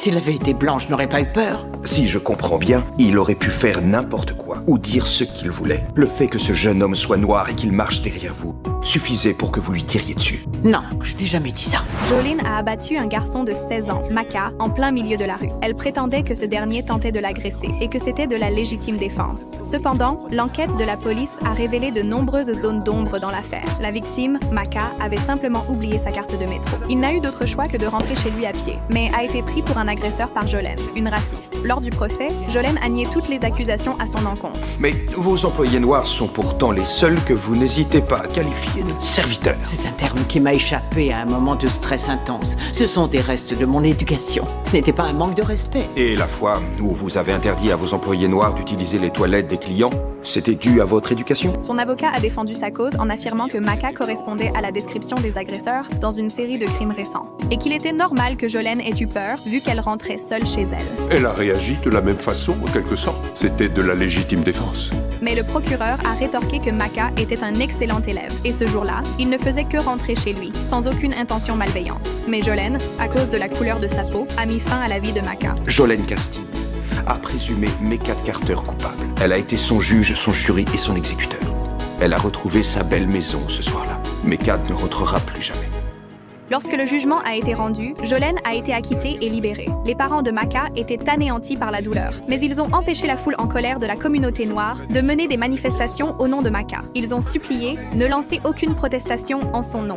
S'il avait été blanc, je n'aurais pas eu peur. Si je comprends bien, il aurait pu faire n'importe quoi, ou dire ce qu'il voulait. Le fait que ce jeune homme soit noir et qu'il marche derrière vous suffisait pour que vous lui tiriez dessus. Non, je n'ai jamais dit ça. Jolene a abattu un garçon de 16 ans, Maka, en plein milieu de la rue. Elle prétendait que ce dernier tentait de l'agresser et que c'était de la légitime défense. Cependant, l'enquête de la police a révélé de nombreuses zones d'ombre dans l'affaire. La victime, Maka, avait simplement oublié sa carte de métro. Il n'a eu d'autre choix que de rentrer chez lui à pied, mais a été pris pour un agresseur par Jolene, une raciste. Lors du procès, Jolene a nié toutes les accusations à son encontre. Mais vos employés noirs sont pourtant les seuls que vous n'hésitez pas à qualifier de serviteurs. C'est un terme qui m'a échappé à un moment de stress intense. Ce sont des restes de mon éducation. Ce n'était pas un manque de respect. Et la fois où vous avez interdit à vos employés noirs d'utiliser les toilettes des clients, c'était dû à votre éducation? Son avocat a défendu sa cause en affirmant que Maka correspondait à la description des agresseurs dans une série de crimes récents et qu'il était normal que Jolene ait eu peur vu qu'elle rentrait seule chez elle. Elle a réagi de la même façon, en quelque sorte. C'était de la légitime défense. Mais le procureur a rétorqué que Maka était un excellent élève et ce jour-là, il ne faisait que rentrer chez lui, sans aucune intention malveillante. Mais Jolene, à cause de la couleur de sa peau, a mis fin à la vie de Maka. Jolene Castille a présumé Mekat Carter coupable. Elle a été son juge, son jury et son exécuteur. Elle a retrouvé sa belle maison ce soir-là. Mekat ne rentrera plus jamais. Lorsque le jugement a été rendu, Jolene a été acquittée et libérée. Les parents de Maka étaient anéantis par la douleur, mais ils ont empêché la foule en colère de la communauté noire de mener des manifestations au nom de Maka. Ils ont supplié ne lancer aucune protestation en son nom.